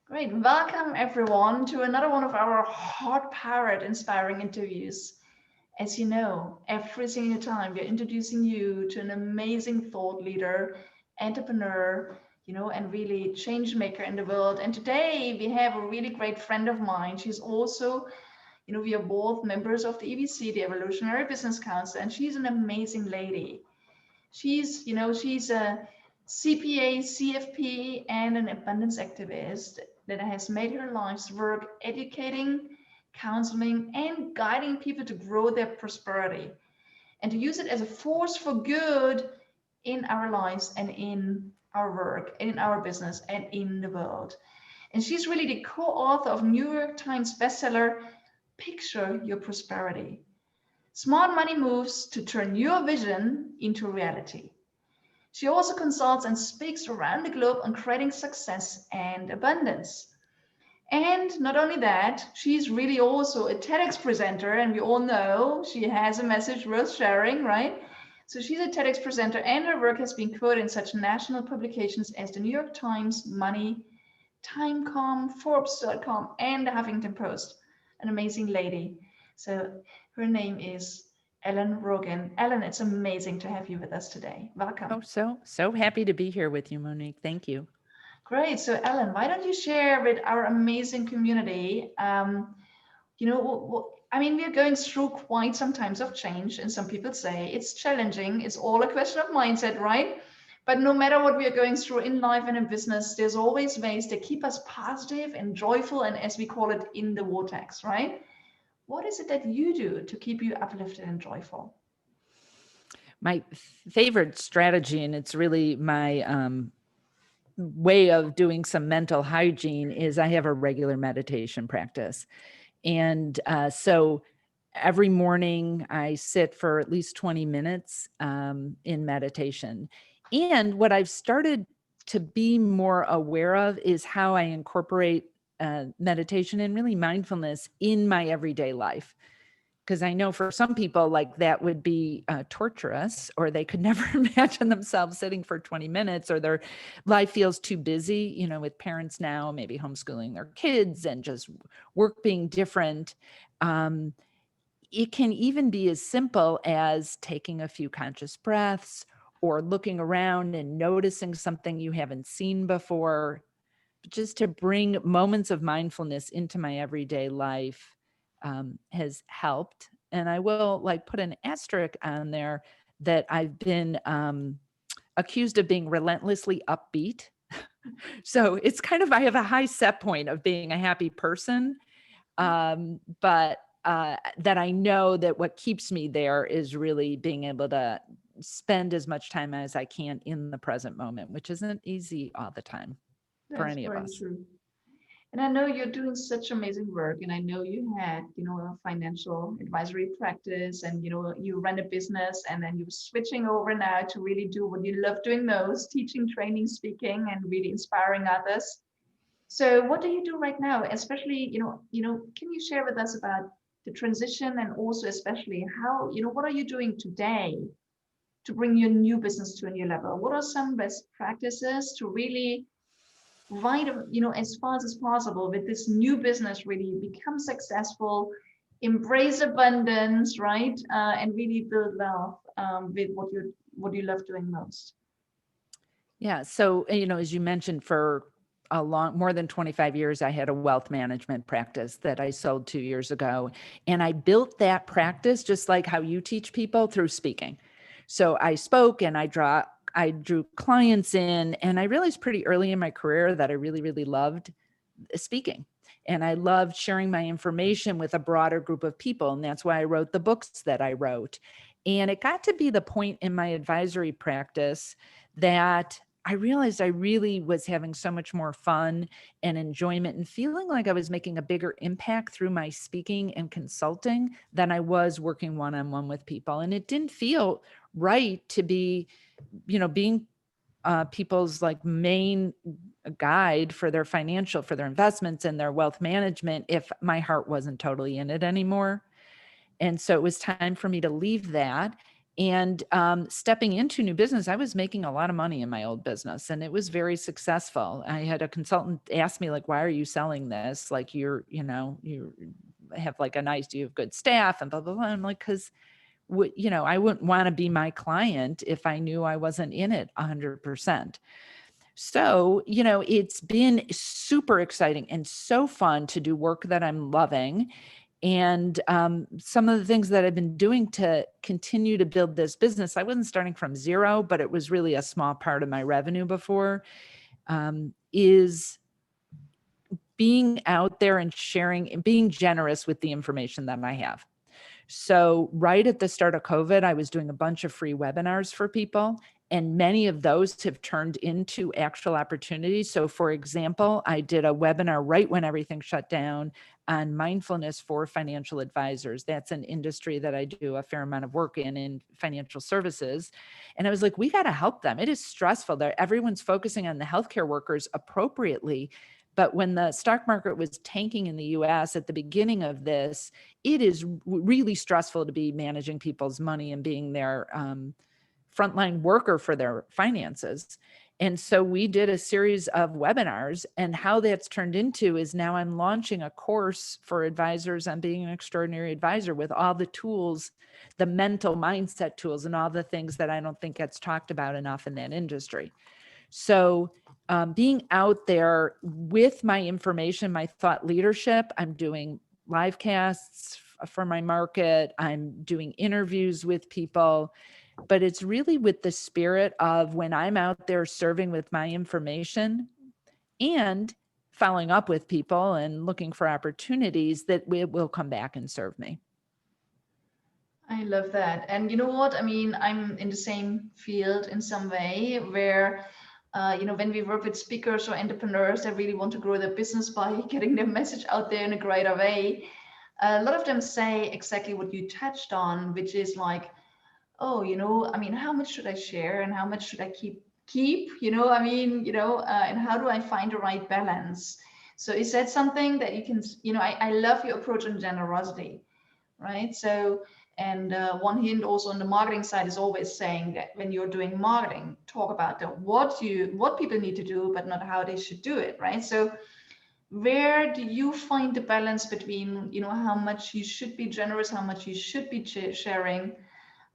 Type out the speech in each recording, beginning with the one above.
Great. Welcome, everyone, to another one of our heart-powered inspiring interviews. As you know, every single time we're introducing you to an amazing thought leader, entrepreneur, and really change maker in the world. And today we have a really great friend of mine. She's also, we are both members of the EBC, the Evolutionary Business Council, and she's an amazing lady. She's a CPA, CFP, and an abundance activist that has made her life's work educating, counseling, and guiding people to grow their prosperity and to use it as a force for good in our lives and in our work, in our business, and in the world. And she's really the co-author of New York Times bestseller, Picture Your Prosperity. Smart money moves to turn your vision into reality. She also consults and speaks around the globe on creating success and abundance. And not only that, she's really also a TEDx presenter, and we all know she has a message worth sharing, right? So she's a TEDx presenter, and her work has been quoted in such national publications as the New York Times, Money, Timecom, Forbes.com, and the Huffington Post. An amazing lady. So her name is Ellen Rogin. Ellen, it's amazing to have you with us today. Welcome. Oh, so happy to be here with you, Monique. Thank you. Great. So Ellen, why don't you share with our amazing community? We're going through quite some times of change, and some people say it's challenging. It's all a question of mindset, right? But no matter what we are going through in life and in business, there's always ways that keep us positive and joyful, and as we call it, in the vortex, right? What is it that you do to keep you uplifted and joyful? My favorite strategy, and it's really my way of doing some mental hygiene, is I have a regular meditation practice. And so every morning I sit for at least 20 minutes in meditation. And what I've started to be more aware of is how I incorporate meditation and really mindfulness in my everyday life. Because I know for some people, like, that would be torturous, or they could never imagine themselves sitting for 20 minutes, or their life feels too busy, with parents now, maybe homeschooling their kids and just work being different. It can even be as simple as taking a few conscious breaths or looking around and noticing something you haven't seen before, just to bring moments of mindfulness into my everyday life. Has helped. And I will put an asterisk on there that I've been accused of being relentlessly upbeat. So it's kind of, I have a high set point of being a happy person. But that I know that what keeps me there is really being able to spend as much time as I can in the present moment, which isn't easy all the time for That's any of very us. true. And I know you're doing such amazing work, and I know you had, a financial advisory practice, and you run a business, and then you're switching over now to really do what you love doing most, teaching, training, speaking, and really inspiring others. So what do you do right now? Especially, can you share with us about the transition, and also especially how, what are you doing today to bring your new business to a new level? What are some best practices to really right, as fast as possible with this new business, really become successful, embrace abundance, right? And really build wealth with what you love doing most. Yeah. So, as you mentioned, for more than 25 years, I had a wealth management practice that I sold 2 years ago. And I built that practice just like how you teach people, through speaking. So I spoke and I drew clients in, and I realized pretty early in my career that I really, really loved speaking. And I loved sharing my information with a broader group of people. And that's why I wrote the books that I wrote. And it got to be the point in my advisory practice that I realized I really was having so much more fun and enjoyment and feeling like I was making a bigger impact through my speaking and consulting than I was working one-on-one with people. And it didn't feel right to be, being people's main guide for their for their investments and their wealth management, if my heart wasn't totally in it anymore. And so it was time for me to leave that And stepping into new business, I was making a lot of money in my old business and it was very successful. I had a consultant ask me, like, why are you selling this? Like, you have like a nice, you have good staff and blah, blah, blah. I'm like, because, I wouldn't want to be my client if I knew I wasn't in it 100%. So, it's been super exciting and so fun to do work that I'm loving. And some of the things that I've been doing to continue to build this business, I wasn't starting from zero, but it was really a small part of my revenue before, is being out there and sharing and being generous with the information that I have. So right at the start of COVID, I was doing a bunch of free webinars for people, and many of those have turned into actual opportunities. So for example, I did a webinar right when everything shut down on mindfulness for financial advisors. That's an industry that I do a fair amount of work in financial services. And I was like, we got to help them. It is stressful there. Everyone's focusing on the healthcare workers appropriately. But when the stock market was tanking in the US at the beginning of this, it is really stressful to be managing people's money and being their frontline worker for their finances. And so we did a series of webinars, and how that's turned into is now I'm launching a course for advisors on being an extraordinary advisor with all the tools, the mental mindset tools, and all the things that I don't think gets talked about enough in that industry. So being out there with my information, my thought leadership, I'm doing live casts for my market. I'm doing interviews with people, but it's really with the spirit of when I'm out there serving with my information and following up with people and looking for opportunities that will come back and serve me. I love that. And you know what? I mean, I'm in the same field in some way where, when we work with speakers or entrepreneurs that really want to grow their business by getting their message out there in a greater way, a lot of them say exactly what you touched on, which is like, oh, I mean, how much should I share and how much should I keep, and how do I find the right balance? So is that something that you can, I love your approach on generosity, right? So, and one hint also on the marketing side is always saying that when you're doing marketing, talk about what people need to do, but not how they should do it, right? So where do you find the balance between, how much you should be generous, how much you should be sharing,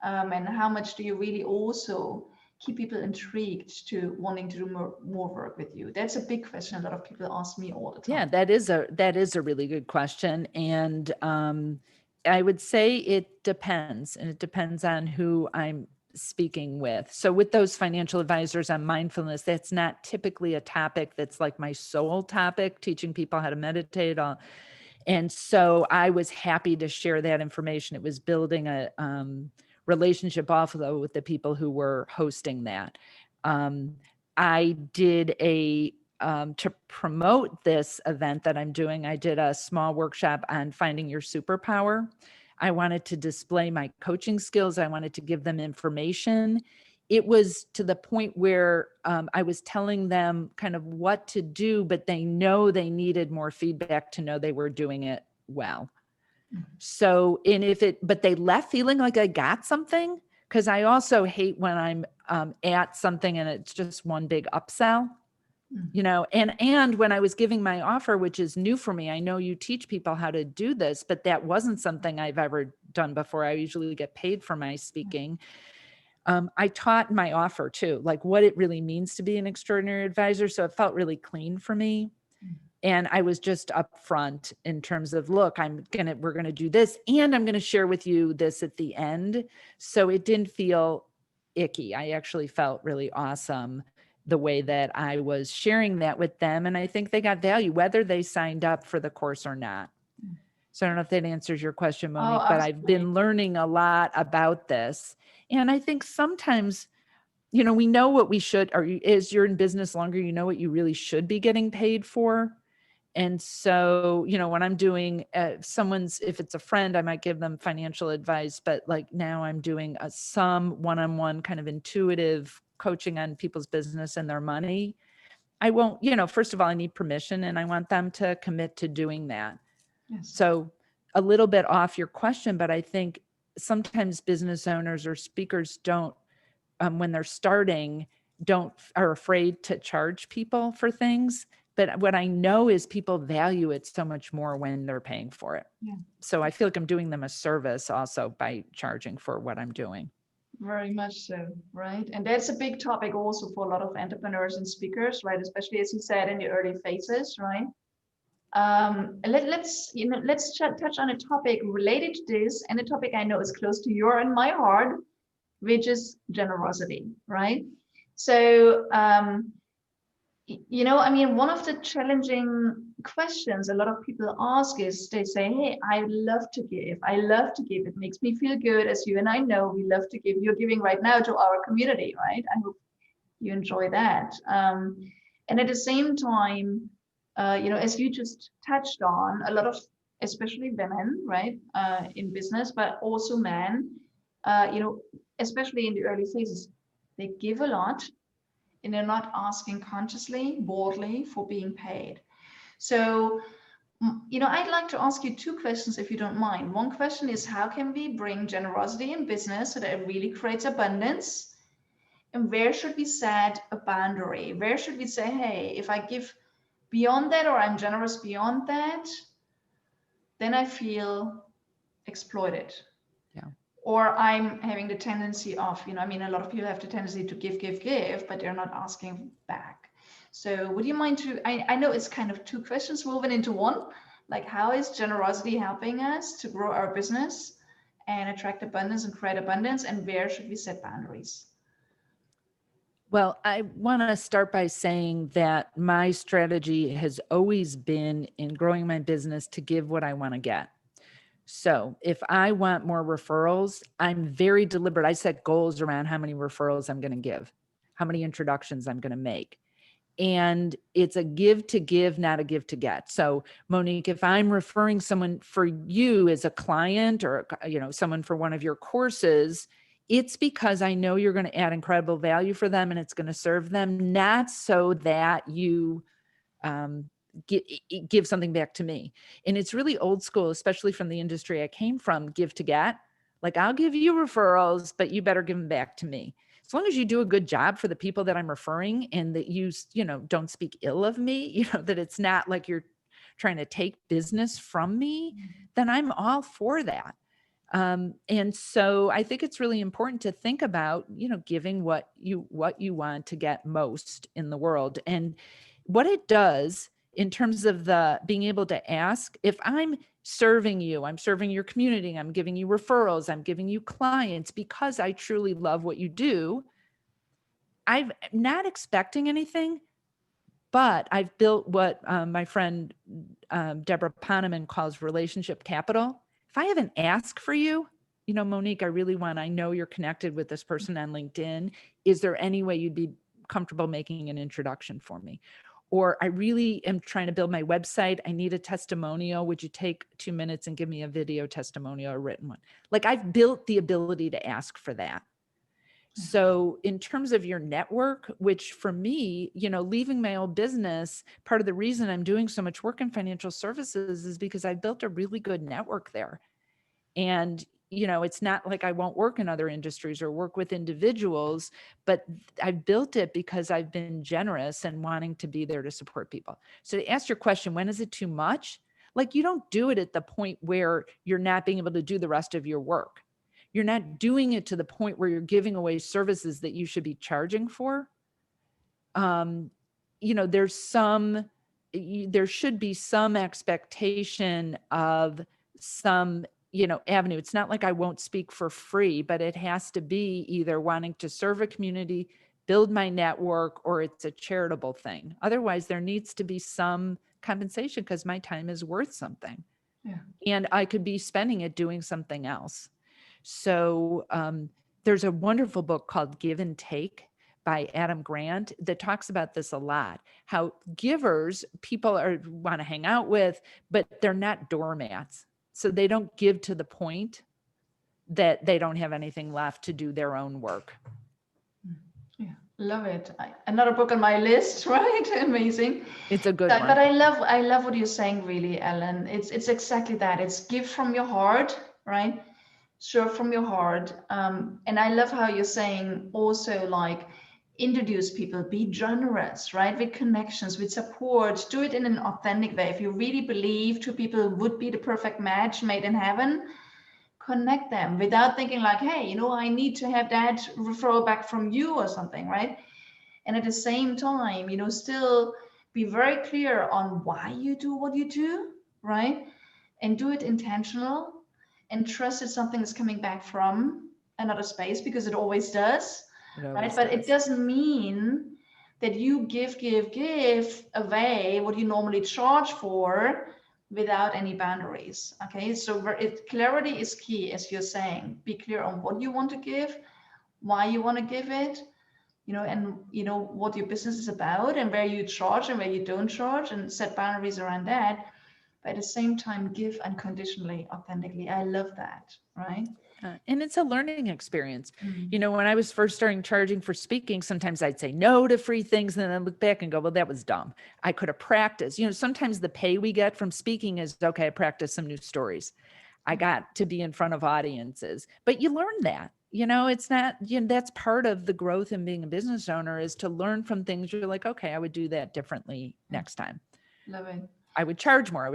and how much do you really also keep people intrigued to wanting to do more work with you? That's a big question a lot of people ask me all the time. Yeah, that is a really good question. And I would say it depends, and it depends on who I'm speaking with. So with those financial advisors on mindfulness, that's not typically a topic that's like my sole topic, teaching people how to meditate. And so I was happy to share that information. It was building a relationship also with the people who were hosting that. I did to promote this event that I'm doing, I did a small workshop on finding your superpower. I wanted to display my coaching skills. I wanted to give them information. It was to the point where I was telling them kind of what to do, but they know they needed more feedback to know they were doing it well. So, but they left feeling like I got something, because I also hate when I'm at something and it's just one big upsell. And when I was giving my offer, which is new for me, I know you teach people how to do this, but that wasn't something I've ever done before. I usually get paid for my speaking. I taught my offer too, like what it really means to be an extraordinary advisor. So it felt really clean for me. And I was just upfront in terms of, look, we're going to do this, and I'm going to share with you this at the end. So it didn't feel icky. I actually felt really awesome the way that I was sharing that with them. And I think they got value, whether they signed up for the course or not. So I don't know if that answers your question, Monique, but I've been learning a lot about this. And I think sometimes, we know what we should, or as you're in business longer, you know what you really should be getting paid for. And so, when I'm doing if it's a friend, I might give them financial advice, but like now I'm doing some one-on-one kind of intuitive coaching on people's business and their money. I won't, first of all, I need permission, and I want them to commit to doing that. Yes. So a little bit off your question, but I think sometimes business owners or speakers don't, when they're starting, are afraid to charge people for things. But what I know is people value it so much more when they're paying for it. Yeah. So I feel like I'm doing them a service also by charging for what I'm doing. Very much so, right? And that's a big topic also for a lot of entrepreneurs and speakers, right? Especially as you said in the early phases, right? Let's touch on a topic related to this, and a topic I know is close to your and my heart, which is generosity, right? So, one of the challenging questions a lot of people ask is they say, hey, I love to give. I love to give. It makes me feel good. As you and I know, we love to give. You're giving right now to our community, right? I hope you enjoy that. And at the same time, as you just touched on, a lot of, especially women, right, in business, but also men, especially in the early phases, they give a lot, and they're not asking consciously, boldly for being paid. So, I'd like to ask you two questions, if you don't mind. One question is, how can we bring generosity in business so that it really creates abundance? And where should we set a boundary? Where should we say, hey, if I give beyond that, or I'm generous beyond that, then I feel exploited. Yeah. Or I'm having the tendency of, a lot of people have the tendency to give, but they're not asking back. So would you mind I know it's kind of two questions woven into one, like how is generosity helping us to grow our business and attract abundance and create abundance, and where should we set boundaries? Well, I want to start by saying that my strategy has always been in growing my business to give what I want to get. So if I want more referrals, I'm very deliberate. I set goals around how many referrals I'm going to give, how many introductions I'm going to make. And it's a give to give, not a give to get. So Monique, if I'm referring someone for you as a client, or, someone for one of your courses, it's because I know you're going to add incredible value for them and it's going to serve them, not so that you give something back to me. And it's really old school, especially from the industry I came from, give to get. Like, I'll give you referrals, but you better give them back to me. As long as you do a good job for the people that I'm referring, and that you don't speak ill of me, that it's not like you're trying to take business from me, then I'm all for that. And so I think it's really important to think about, giving what you want to get most in the world. And what it does in terms of the being able to ask, if I'm serving you, I'm serving your community, I'm giving you referrals, I'm giving you clients because I truly love what you do, I'm not expecting anything, but I've built what my friend Deborah Poneman calls relationship capital. If I haven't asked for you, Monique, I know you're connected with this person on LinkedIn. Is there any way you'd be comfortable making an introduction for me? Or I really am trying to build my website. I need a testimonial. Would you take 2 minutes and give me a video testimonial, a written one? Like, I've built the ability to ask for that. So in terms of your network, which for me, leaving my old business, part of the reason I'm doing so much work in financial services is because I built a really good network there. And it's not like I won't work in other industries or work with individuals, but I've built it because I've been generous and wanting to be there to support people. So to ask your question, when is it too much? Like, you don't do it at the point where you're not being able to do the rest of your work. You're not doing it to the point where you're giving away services that you should be charging for. There should be some expectation of some avenue. It's not like I won't speak for free, but it has to be either wanting to serve a community, build my network, or it's a charitable thing. Otherwise, there needs to be some compensation because my time is worth something. Yeah. And I could be spending it doing something else. So there's a wonderful book called Give and Take by Adam Grant that talks about this a lot, how givers, people want to hang out with, but they're not doormats. So they don't give to the point that they don't have anything left to do their own work. Yeah, love it. Another book on my list, right? Amazing. It's a good one. But I love what you're saying, really, Ellen. It's exactly that. It's give from your heart, right? serve from your heart. And I love how you're saying also, like, introduce people, be generous, right? With connections, with support, do it in an authentic way. If you really believe two people would be the perfect match made in heaven, connect them without thinking like, hey, I need to have that referral back from you or something, right? And at the same time, still be very clear on why you do what you do, right? And do it intentional, and trust that something is coming back from another space, because it always does, It right? always But it does. doesn't mean that you give away what you normally charge for without any boundaries. Okay, so clarity is key, as you're saying. Be clear on what you want to give, why you want to give it, and what your business is about, and where you charge and where you don't charge, and set boundaries around that. But at the same time, give unconditionally, authentically. I love that, right? And it's a learning experience. Mm. When I was first starting charging for speaking, sometimes I'd say no to free things, and then I look back and go, well, that was dumb. I could have practiced. Sometimes the pay we get from speaking is, okay, I practiced some new stories. I got to be in front of audiences, but you learn that. It's not, that's part of the growth in being a business owner, is to learn from things. You're like, okay, I would do that differently next time. Love it. I would charge more. I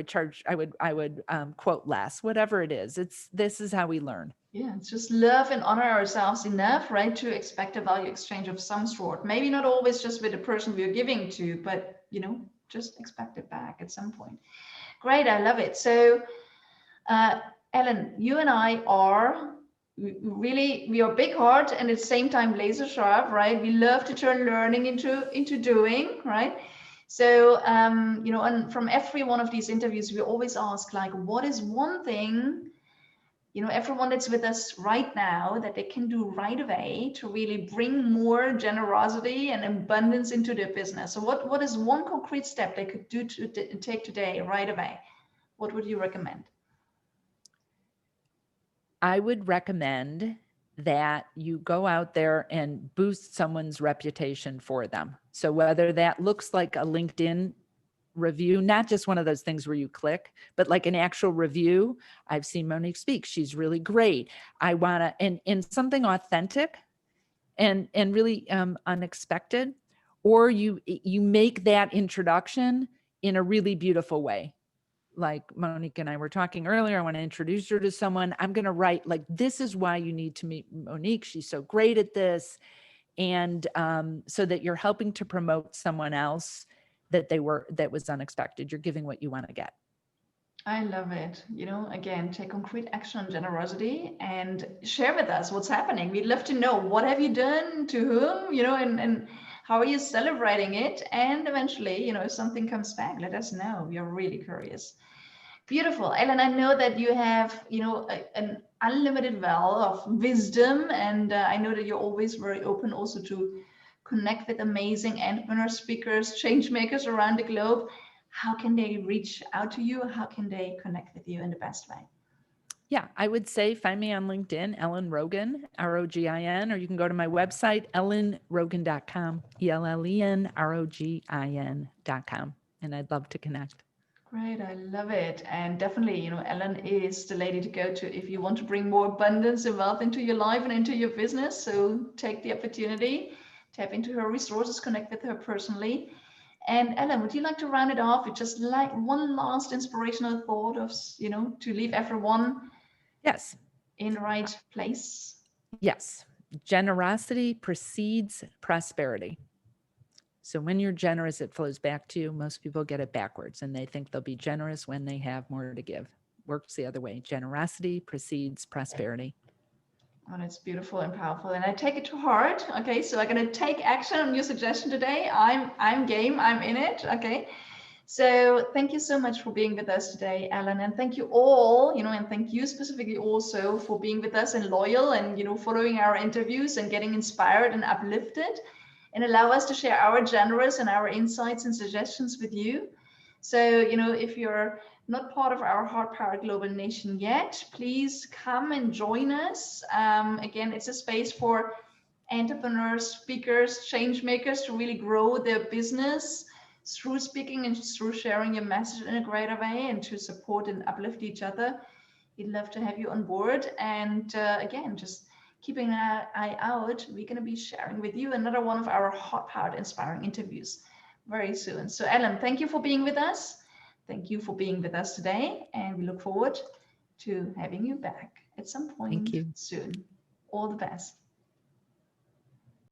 would quote less, whatever it is. This is how we learn. Yeah, it's just love and honor ourselves enough, right, to expect a value exchange of some sort. Maybe not always just with the person we're giving to, but just expect it back at some point. Great, I love it. So, Ellen, you and I are we are big heart and at the same time laser sharp, right? We love to turn learning into doing, right? So, and from every one of these interviews, we always ask, like, what is one thing, everyone that's with us right now, that they can do right away to really bring more generosity and abundance into their business? So what is one concrete step they could do to take today, right away? What would you recommend? I would recommend that you go out there and boost someone's reputation for them. So whether that looks like a LinkedIn review, not just one of those things where you click, but like an actual review. I've seen Monique speak. She's really great. I want to, and something authentic and really unexpected, or you make that introduction in a really beautiful way. Like Monique and I were talking earlier, I want to introduce her to someone. I'm going to write, like, this is why you need to meet Monique. She's so great at this. And so that you're helping to promote someone else that was unexpected. You're giving what you want to get. I love it. Again, take concrete action on generosity and share with us what's happening. We'd love to know, what have you done, to whom, and how are you celebrating it? And eventually, if something comes back, let us know. We are really curious. Beautiful. Ellen, I know that you have, an unlimited well of wisdom, and I know that you're always very open also to connect with amazing entrepreneurs, speakers, change makers around the globe. How can they reach out to you? How can they connect with you in the best way? Yeah, I would say find me on LinkedIn, Ellen Rogin, Rogin, or you can go to my website, ellenrogin.com, ELLENROGIN.com. And I'd love to connect. Great, I love it. And definitely, Ellen is the lady to go to if you want to bring more abundance and wealth into your life and into your business. So take the opportunity, tap into her resources, connect with her personally. And Ellen, would you like to round it off with just like one last inspirational thought of, to leave everyone Yes. in the right place? Yes. Generosity precedes prosperity. So when you're generous, it flows back to you. Most people get it backwards and they think they'll be generous when they have more to give. Works the other way. Generosity precedes prosperity. Oh, that's beautiful and powerful. And I take it to heart. Okay, so I'm gonna take action on your suggestion today. I'm game, I'm in it. Okay. So thank you so much for being with us today, Ellen. And thank you all, and thank you specifically also for being with us and loyal and, following our interviews and getting inspired and uplifted, and allow us to share our generous and our insights and suggestions with you. So, if you're not part of our HeartPowered Global Nation yet, please come and join us. Again, it's a space for entrepreneurs, speakers, change makers to really grow their business through speaking and through sharing your message in a greater way, and to support and uplift each other. We'd love to have you on board. And again, just keeping an eye out. We're going to be sharing with you another one of our HeartPowered inspiring interviews very soon. So Ellen, thank you for being with us. Thank you for being with us today. And we look forward to having you back at some point soon. All the best.